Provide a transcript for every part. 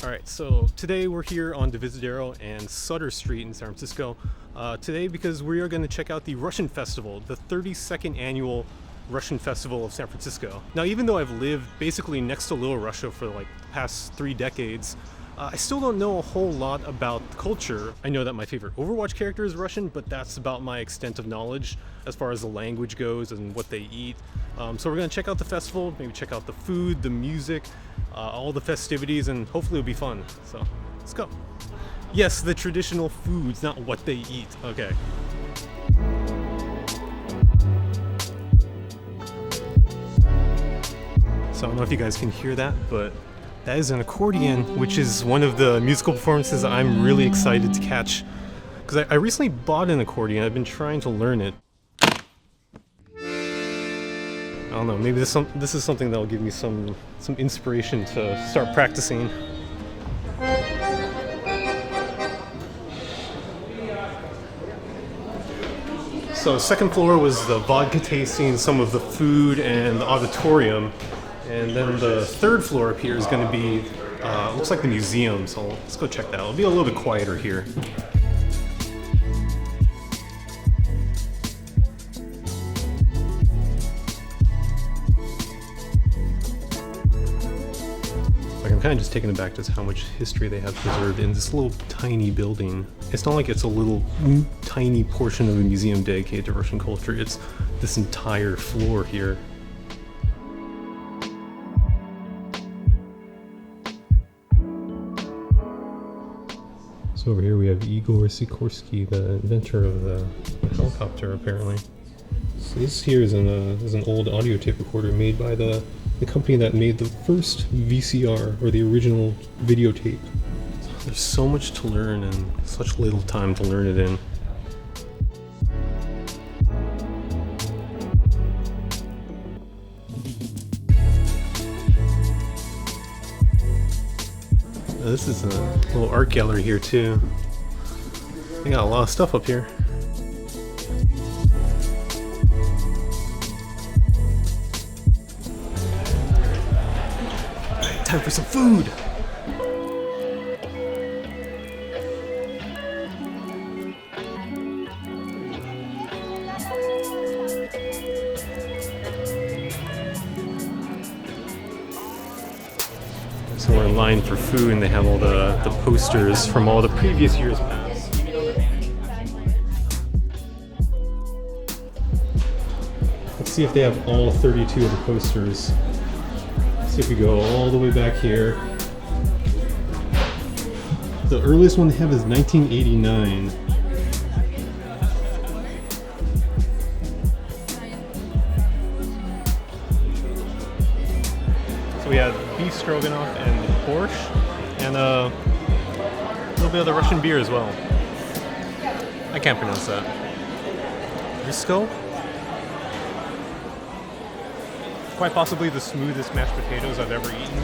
Alright, so today we're here on Divisadero and Sutter Street in San Francisco. Today because we are going to check out the Russian Festival, the 32nd annual Russian Festival of San Francisco. Now, even though I've lived basically next to Little Russia for like the past 3 decades, I still don't know a whole lot about the culture. I know that my favorite Overwatch character is Russian, but that's about my extent of knowledge as far as the language goes and what they eat. So we're going to check out the festival, maybe check out the food, the music, all the festivities, and hopefully it'll be fun. So let's go. Yes, the traditional foods, not what they eat. Okay. So I don't know if you guys can hear that, but that is an accordion, which is one of the musical performances I'm really excited to catch. Because I recently bought an accordion. I've been trying to learn it. I don't know, maybe this is something that will give me some inspiration to start practicing. So second floor was the vodka tasting, some of the food and the auditorium. And then the third floor up here is going to be, looks like the museum, so let's go check that out. It'll be a little bit quieter here. I'm kind of just taken aback just how much history they have preserved in this little tiny building. It's not like it's a little tiny portion of a museum dedicated to Russian culture. It's this entire floor here. So over here we have Igor Sikorsky, the inventor of the helicopter, apparently. So this here is an old audio tape recorder made by the company that made the first VCR, or the original videotape. There's so much to learn and such little time to learn it in. This is a little art gallery here too. They got a lot of stuff up here. Time for some food! So we're in line for food and they have all the posters from all the previous years past. Let's see if they have all 32 of the posters. See if we go all the way back here. The earliest one they have is 1989. So we have beef stroganoff and borscht, and a little bit of the Russian beer as well. I can't pronounce that. Risco? Quite possibly the smoothest mashed potatoes I've ever eaten.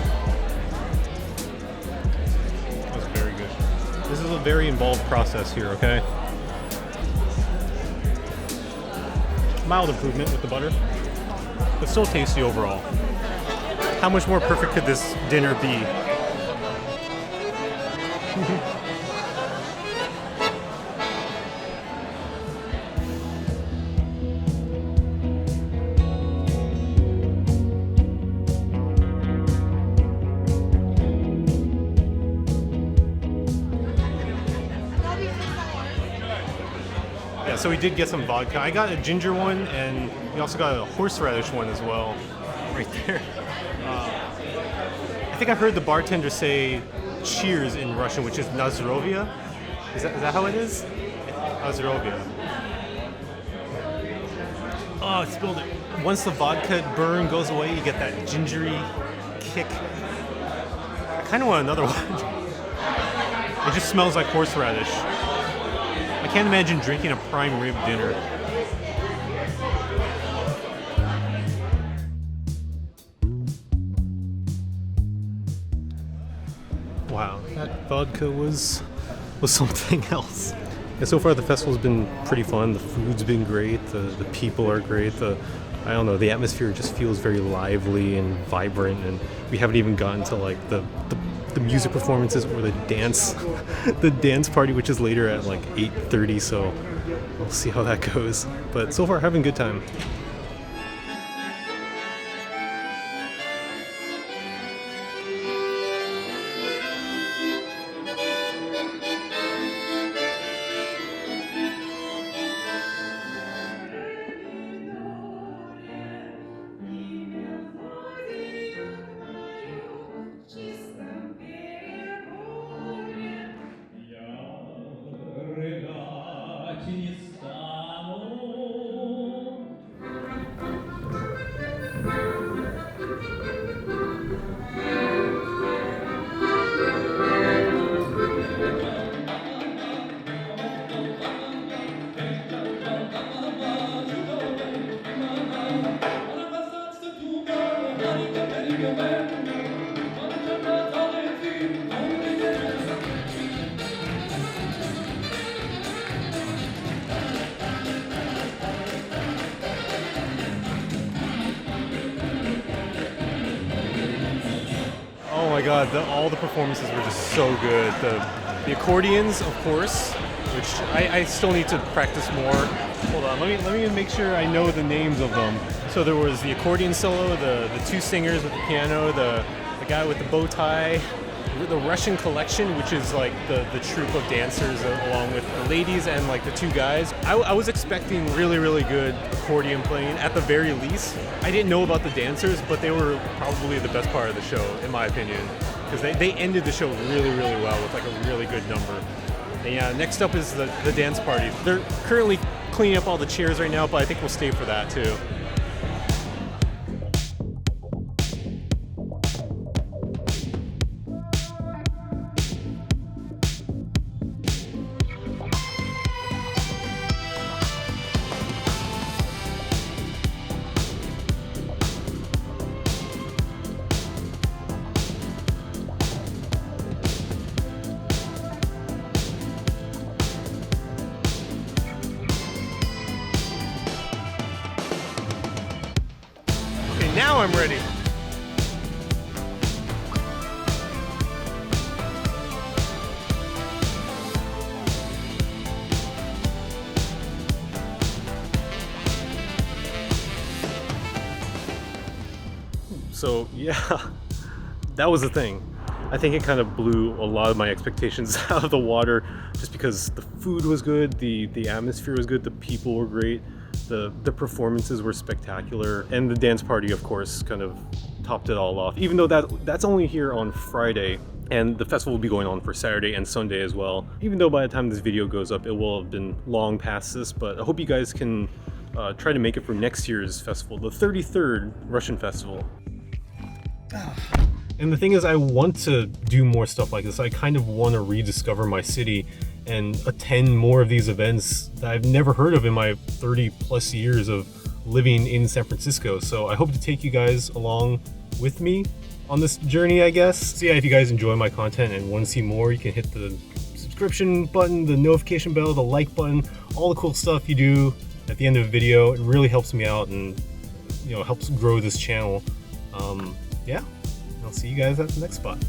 That's very good. This is a very involved process here, okay? Mild improvement with the butter, but still tasty overall. How much more perfect could this dinner be? Yeah, so we did get some vodka. I got a ginger one, and we also got a horseradish one as well, right there. I think I heard the bartender say cheers in Russian, which is Nazdrovia. Is that how it is? Nazdrovia. Oh, it spilled it. Once the vodka burn goes away, you get that gingery kick. I kind of want another one. It just smells like horseradish. I can't imagine drinking a prime rib dinner. Wow, that vodka was something else. And so far the festival's been pretty fun. The food's been great. The people are great. I don't know, the atmosphere just feels very lively and vibrant, and we haven't even gotten to like the the music performances or the dance, the dance party, which is later at like 8:30. So we'll see how that goes. But so far, having a good time. Oh my god, all the performances were just so good. The accordions, of course, which I still need to practice more. Hold on, let me make sure I know the names of them. So there was the accordion solo, the two singers with the piano, the guy with the bow tie, the Russian collection, which is like the troupe of dancers along with the ladies and like the two guys. I was expecting really good accordion playing at the very least. I didn't know about the dancers, but they were probably the best part of the show, in my opinion, because they ended the show really well with like a really good number. And yeah, next up is the dance party. They're currently cleaning up all the chairs right now, but I think we'll stay for that too. Now I'm ready. So yeah, that was the thing. I think it kind of blew a lot of my expectations out of the water just because the food was good, the atmosphere was good, the people were great. The performances were spectacular, and the dance party, of course, kind of topped it all off. Even though that's only here on Friday, and the festival will be going on for Saturday and Sunday as well. Even though by the time this video goes up, it will have been long past this, but I hope you guys can try to make it for next year's festival, the 33rd Russian Festival. And the thing is, I want to do more stuff like this. I kind of want to rediscover my city and attend more of these events that I've never heard of in my 30 plus years of living in San Francisco. So I hope to take you guys along with me on this journey, I guess. So yeah, if you guys enjoy my content and want to see more, you can hit the subscription button, the notification bell, the like button, all the cool stuff you do at the end of the video. It really helps me out and, you know, helps grow this channel. Yeah, I'll see you guys at the next spot.